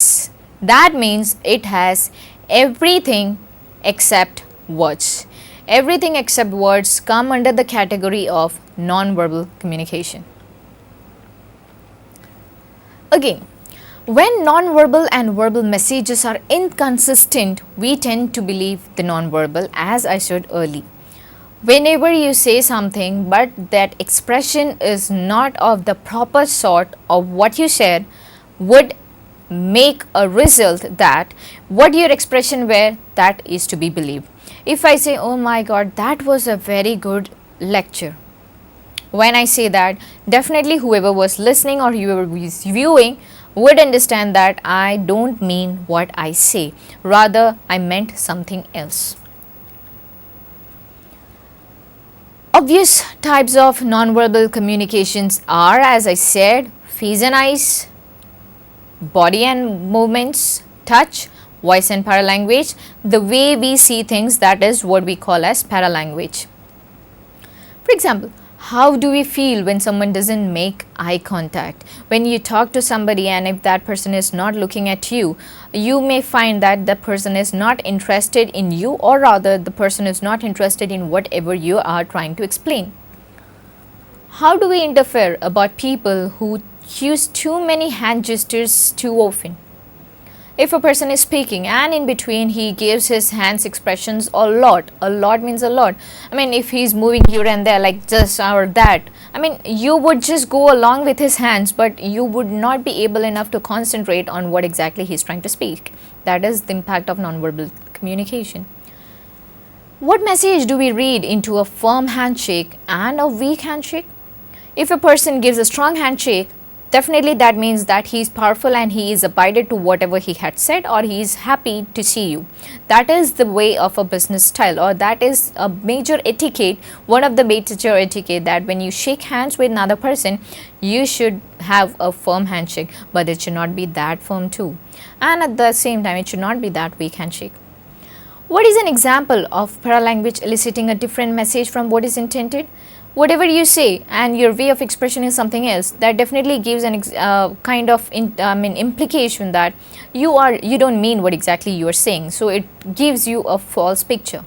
That means it has everything except words. Everything except words come under the category of non-verbal communication. Again, when non-verbal and verbal messages are inconsistent, we tend to believe the non-verbal, as I said earlier. Whenever you say something but that expression is not of the proper sort of what you said, would make a result that what your expression were, that is to be believed. If I say, oh my god, that was a very good lecture, when I say that, definitely whoever was listening or whoever was viewing would understand that I don't mean what I say, rather I meant something else. Obvious types of nonverbal communications are, as I said, face and eyes, body and movements, touch, voice and paralanguage. The way we see things, that is what we call as paralanguage. For example, how do we feel when someone doesn't make eye contact? When you talk to somebody and if that person is not looking at you, you may find that the person is not interested in you, or rather the person is not interested in whatever you are trying to explain. How do we interfere about people who use too many hand gestures too often? If a person is speaking and in between he gives his hands expressions a lot means a lot. I mean, if he's moving here and there like this or that, I mean, you would just go along with his hands, but you would not be able enough to concentrate on what exactly he's trying to speak. That is the impact of nonverbal communication. What message do we read into a firm handshake and a weak handshake? If a person gives a strong handshake, definitely that means that he is powerful and he is abided to whatever he had said, or he is happy to see you. That is the way of a business style, or that is a major etiquette, one of the major etiquette, that when you shake hands with another person, you should have a firm handshake, but it should not be that firm too. And at the same time, it should not be that weak handshake. What is an example of paralanguage eliciting a different message from what is intended? Whatever you say and your way of expression is something else, that definitely gives an kind of implication that you don't mean what exactly you are saying, so it gives you a false picture.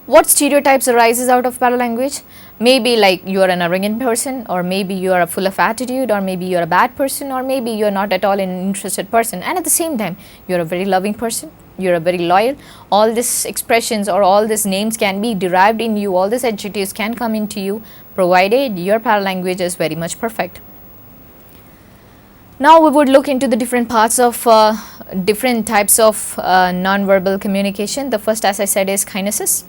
What stereotypes arises out of paralanguage? Maybe like you are an arrogant person, or maybe you are full of attitude, or maybe you are a bad person, or maybe you are not at all an interested person, and at the same time you are a very loving person, you are very loyal. All these expressions or all these names can be derived in you, all these adjectives can come into you, provided your paralanguage is very much perfect. Now we would look into the different parts of different types of non-verbal communication. The first, as I said, is kinesis.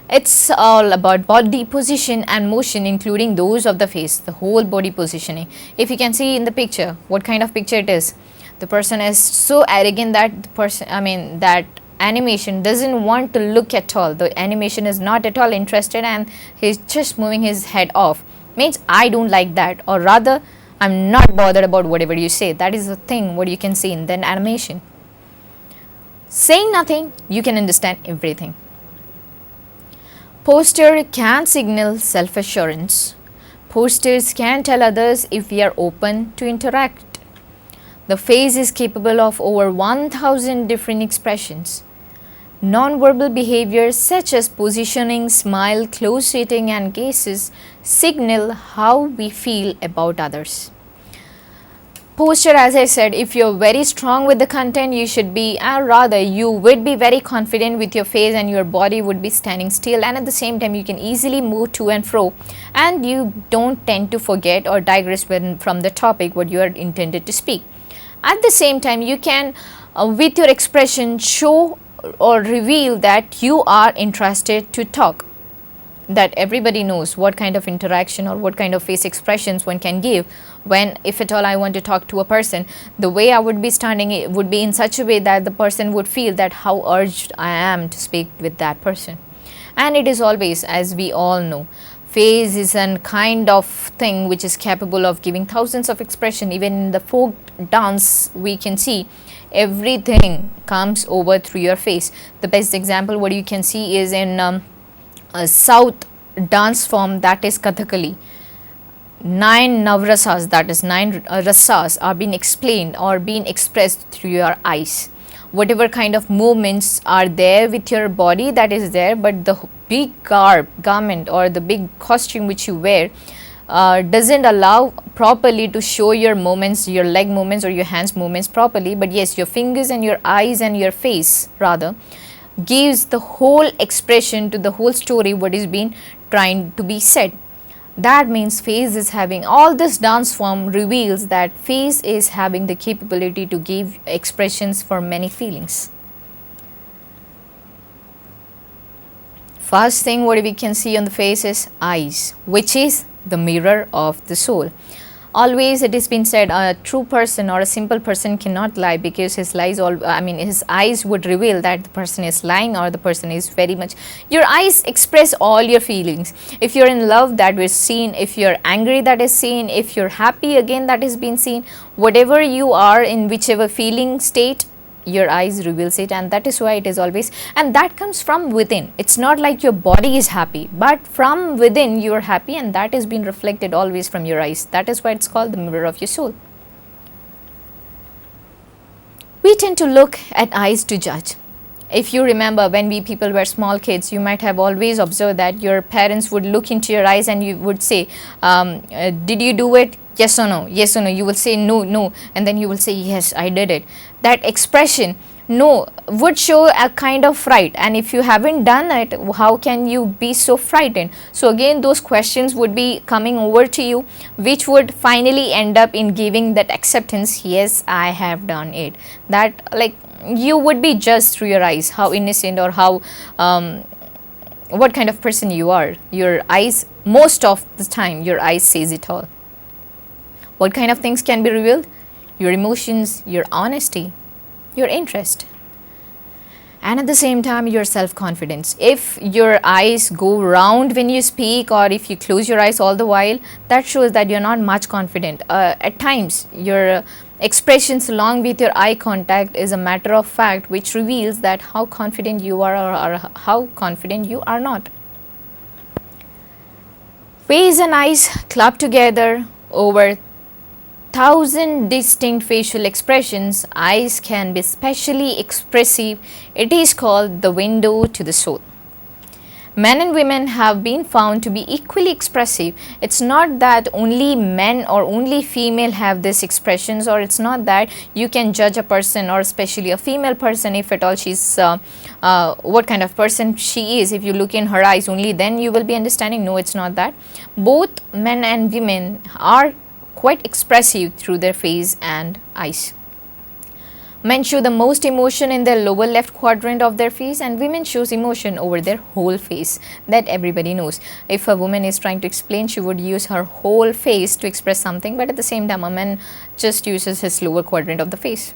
It's all about body position and motion, including those of the face, the whole body positioning. If you can see in the picture, what kind of picture it is? The person is so arrogant that that animation doesn't want to look at all. The animation is not at all interested and he's just moving his head off. Means I don't like that, or rather I'm not bothered about whatever you say. That is the thing what you can see in the animation. Saying nothing, you can understand everything. Posture can signal self-assurance. Postures can tell others if we are open to interact. The face is capable of over 1,000 different expressions. Non-verbal behaviors such as positioning, smile, close sitting and gazes signal how we feel about others. Posture, as I said, if you're very strong with the content, you should be, or rather you would be very confident with your face and your body would be standing still, and at the same time you can easily move to and fro and you don't tend to forget or digress from the topic what you are intended to speak. At the same time, you can with your expression show or reveal that you are interested to talk, that everybody knows what kind of interaction or what kind of face expressions one can give when, if at all I want to talk to a person, the way I would be standing would be in such a way that the person would feel that how urged I am to speak with that person. And it is always, as we all know, face is a kind of thing which is capable of giving thousands of expression. Even in the folk dance we can see everything comes over through your face. The best example what you can see is in a south dance form, that is Kathakali. nine navrasas, that is nine rasas, are being explained or being expressed through your eyes. Whatever kind of movements are there with your body, that is there, but the big garment or the big costume which you wear doesn't allow properly to show your movements, your leg movements or your hands movements properly. But yes, your fingers and your eyes and your face rather gives the whole expression to the whole story what is being trying to be said. That means face is having, all this dance form reveals that face is having the capability to give expressions for many feelings. First thing what we can see on the face is eyes, which is the mirror of the soul. Always it has been said a true person or a simple person cannot lie, because his his eyes would reveal that the person is lying or the person is very much. Your eyes express all your feelings. If you're in love, that is seen. If you're angry, that is seen. If you're happy, again that is being seen. Whatever you are in whichever feeling state, your eyes reveals it, and that is why it is always, and that comes from within. It's not like your body is happy, but from within you are happy, and that is being reflected always from your eyes. That is why it's called the mirror of your soul. We tend to look at eyes to judge. If you remember, when we people were small kids, you might have always observed that your parents would look into your eyes and you would say, did you do it? Yes or no? Yes or no? You will say no, no, and then you will say yes, I did it. That expression no would show a kind of fright, and if you haven't done it, how can you be so frightened? So again those questions would be coming over to you, which would finally end up in giving that acceptance. Yes, I have done it. That, like, you would be judged through your eyes, how innocent or how what kind of person you are. Your eyes, most of the time your eyes says it all. What kind of things can be revealed? Your emotions, your honesty, your interest, and at the same time your self-confidence. If your eyes go round when you speak, or if you close your eyes all the while, that shows that you're not much confident. At times your expressions along with your eye contact is a matter of fact, which reveals that how confident you are or how confident you are not. Face and eyes clubbed together over 1,000 distinct facial expressions. Eyes can be specially expressive. It is called the window to the soul. Men and women have been found to be equally expressive. It's not that only men or only female have these expressions, or it's not that you can judge a person, or especially a female person, if at all she's what kind of person she is. If you look in her eyes only, then you will be understanding. No, it's not that. Both men and women are quite expressive through their face and eyes. Men show the most emotion in their lower left quadrant of their face, and women shows emotion over their whole face. That everybody knows. If a woman is trying to explain, she would use her whole face to express something, but at the same time a man just uses his lower quadrant of the face.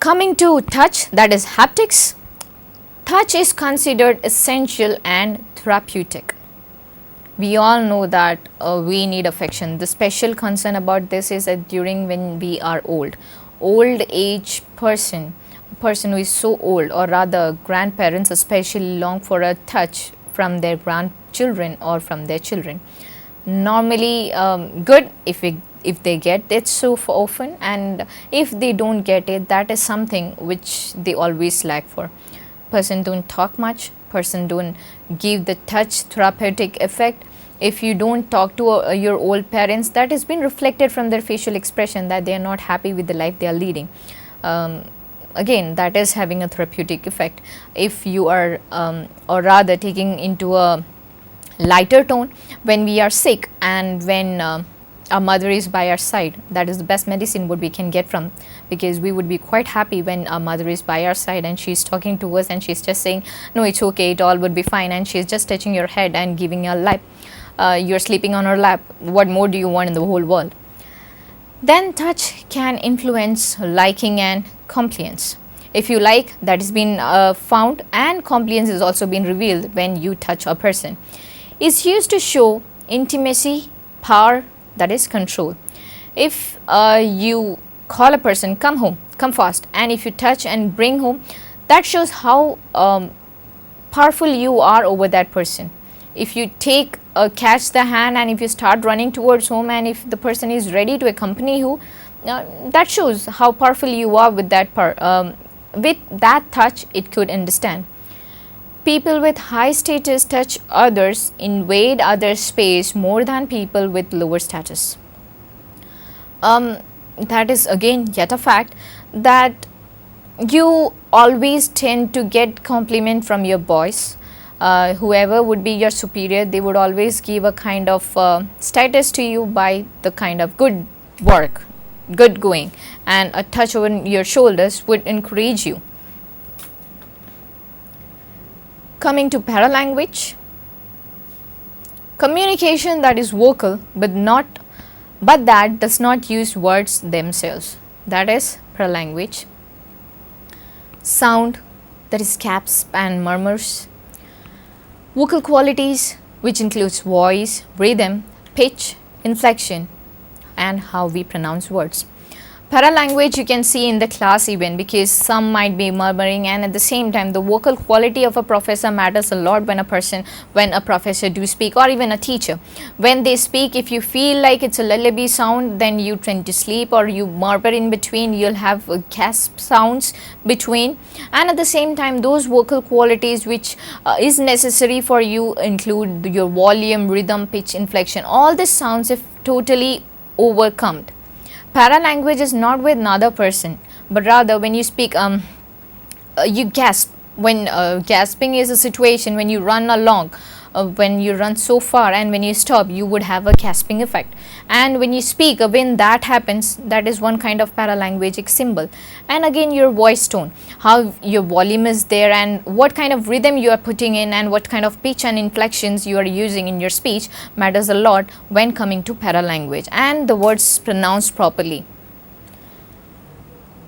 Coming to touch, that is haptics. Touch is considered essential and therapeutic. We all know that we need affection. The special concern about this is that during when we are old age person who is so old, or rather grandparents especially, long for a touch from their grandchildren or from their children. Normally good if they get it so often, and if they don't get it, that is something which they always lack for. Person don't talk much, person don't give the touch therapeutic effect. If you don't talk to your old parents, that has been reflected from their facial expression that they are not happy with the life they are leading. Again, that is having a therapeutic effect. If you are or rather taking into a lighter tone, when we are sick and when our mother is by our side, that is the best medicine what we can get from, because we would be quite happy when our mother is by our side and she's talking to us and she's just saying, no, it's okay, it all would be fine, and she's just touching your head and giving you a lap. You're sleeping on her lap. What more do you want in the whole world? Then touch can influence liking and compliance. If you like, that has been found, and compliance has also been revealed when you touch a person. It's used to show intimacy, power, that is control. If you call a person, come home, come fast, and if you touch and bring home, that shows how powerful you are over that person. If you take catch the hand and if you start running towards home, and if the person is ready to accompany you, that shows how powerful you are with with that touch. It could understand. People with high status touch others, invade other space more than people with lower status. That is again yet a fact that you always tend to get compliment from your boys. Whoever would be your superior, they would always give a kind of status to you by the kind of good work, good going, and a touch on your shoulders would encourage you. Coming to paralanguage, communication that is vocal but that does not use words themselves, that is paralanguage. Sound, that is gasps and murmurs. Vocal qualities, which includes voice, rhythm, pitch, inflection, and how we pronounce words. Paralanguage you can see in the class even, because some might be murmuring, and at the same time the vocal quality of a professor matters a lot when a professor do speak, or even a teacher. When they speak, if you feel like it's a lullaby sound, then you tend to sleep, or you murmur in between, you'll have gasp sounds between. And at the same time, those vocal qualities which is necessary for you include your volume, rhythm, pitch, inflection. All these sounds if totally overcome. Paralanguage is not with another person, but rather when you speak, you gasp. When gasping is a situation when you run along, when you run so far, and when you stop, you would have a gasping effect. And when you speak, when that happens, that is one kind of paralanguagic symbol. And again, your voice tone, how your volume is there, and what kind of rhythm you are putting in, and what kind of pitch and inflections you are using in your speech matters a lot when coming to paralanguage, and the words pronounced properly.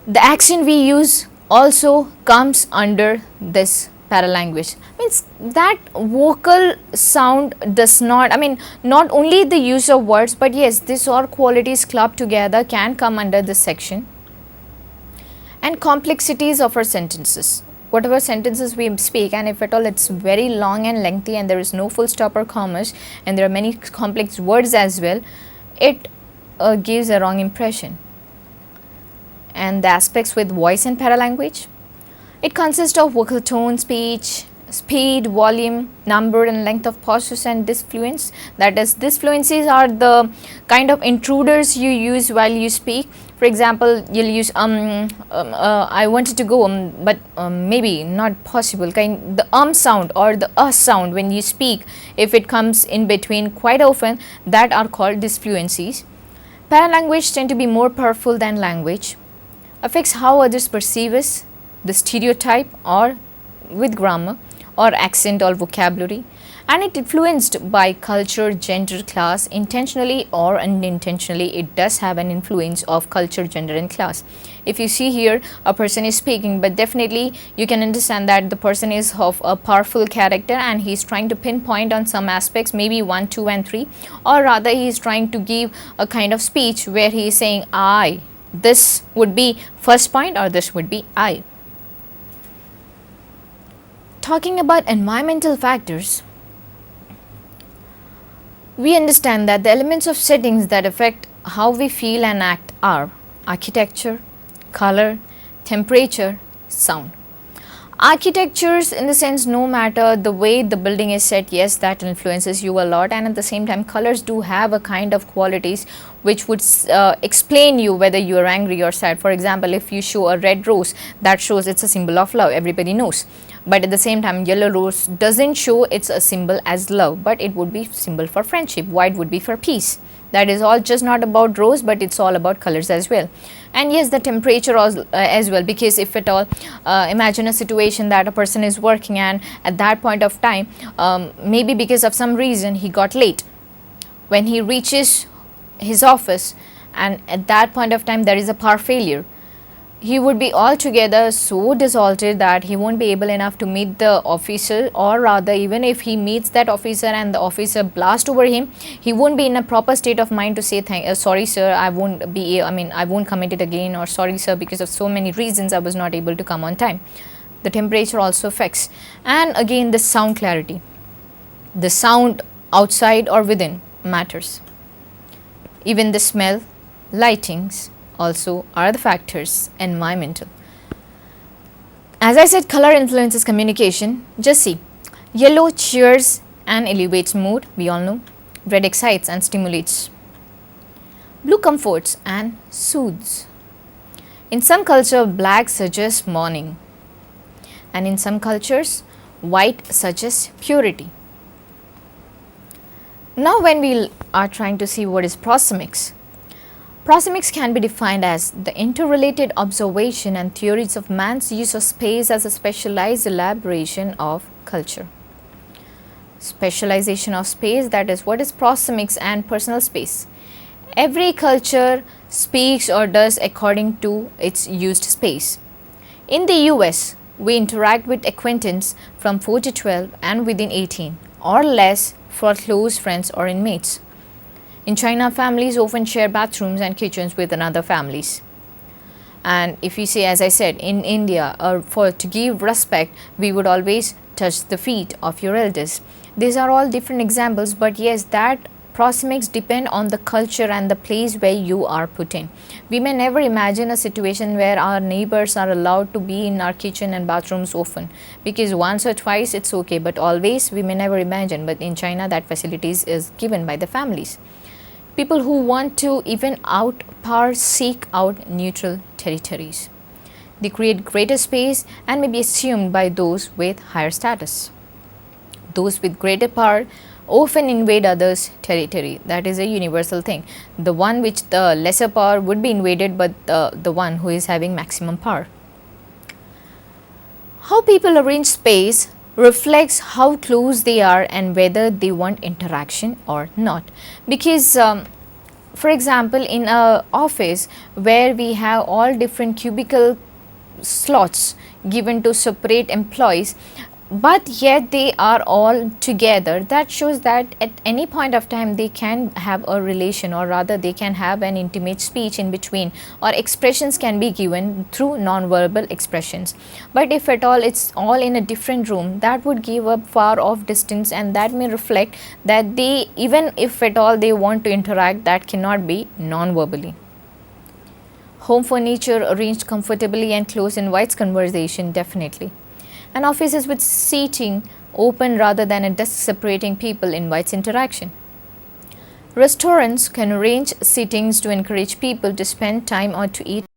The accent we use also comes under this paralanguage. Means that vocal sound does not, not only the use of words, but yes, these all qualities clubbed together can come under this section. And complexities of our sentences. Whatever sentences we speak, and if at all it's very long and lengthy and there is no full stop or commas, and there are many complex words as well, it gives a wrong impression. And the aspects with voice and paralanguage. It consists of vocal tone, speech, speed, volume, number and length of pauses, and disfluence. That is, disfluencies are the kind of intruders you use while you speak. For example, you'll use I wanted to go, but maybe not possible. The sound or the sound when you speak, if it comes in between quite often, that are called disfluencies. Paralanguage tend to be more powerful than language. Affects how others perceive us, the stereotype, or with grammar or accent or vocabulary, and it influenced by culture, gender, class. Intentionally or unintentionally, it does have an influence of culture, gender and class. If you see here, a person is speaking, but definitely you can understand that the person is of a powerful character and he is trying to pinpoint on some aspects, maybe 1, 2 and 3, or rather he is trying to give a kind of speech where he is saying I. This would be first point, or this would be I. Talking about environmental factors, we understand that the elements of settings that affect how we feel and act are architecture, color, temperature, sound. Architectures, in the sense, no matter the way the building is set, yes, that influences you a lot, and at the same time colors do have a kind of qualities which would explain you whether you are angry or sad. For example, if you show a red rose, that shows it's a symbol of love, everybody knows. But at the same time, yellow rose doesn't show it's a symbol as love, but it would be symbol for friendship. White would be for peace. That is all just not about rose, but it's all about colors as well. And yes, the temperature as well, because if at all, imagine a situation that a person is working, and at that point of time, maybe because of some reason he got late. When he reaches his office, and at that point of time there is a power failure, he would be altogether so dissolted that he won't be able enough to meet the officer, or rather even if he meets that officer and the officer blast over him, he won't be in a proper state of mind to say sorry sir, I won't commit it again, or sorry sir, because of so many reasons I was not able to come on time. The temperature also affects. And again, the sound clarity. The sound outside or within, matters. Even the smell, lightings also are the factors, environmental. As I said, color influences communication. Just see, yellow cheers and elevates mood, we all know. Red excites and stimulates. Blue comforts and soothes. In some culture, black suggests mourning, and in some cultures, white suggests purity. Now when we are trying to see what is proxemics, proxemics can be defined as the interrelated observation and theories of man's use of space as a specialized elaboration of culture. Specialization of space, that is what is proxemics and personal space. Every culture speaks or does according to its used space. In the US, we interact with acquaintance from 4 to 12 and within 18 or less for close friends or inmates. In China, families often share bathrooms and kitchens with another families. And if you see, as I said, in India, to give respect, we would always touch the feet of your elders. These are all different examples, but yes, that proxemics depend on the culture and the place where you are put in. We may never imagine a situation where our neighbors are allowed to be in our kitchen and bathrooms often, because once or twice it's okay, but always we may never imagine. But in China, that facilities is given by the families. People who want to even outpower seek out neutral territories. They create greater space and may be assumed by those with higher status. Those with greater power often invade others' territory. That is a universal thing. The one which the lesser power would be invaded, but the one who is having maximum power. How people arrange space reflects how close they are and whether they want interaction or not. Because for example, in a office where we have all different cubicle slots given to separate employees, but yet they are all together, that shows that at any point of time they can have a relation, or rather they can have an intimate speech in between, or expressions can be given through non-verbal expressions. But if at all it's all in a different room, that would give a far off distance, and that may reflect that they, even if at all they want to interact, that cannot be non-verbally. Home furniture arranged comfortably and close invites conversation, definitely. And offices with seating open rather than a desk separating people invites interaction. Restaurants can arrange seatings to encourage people to spend time or to eat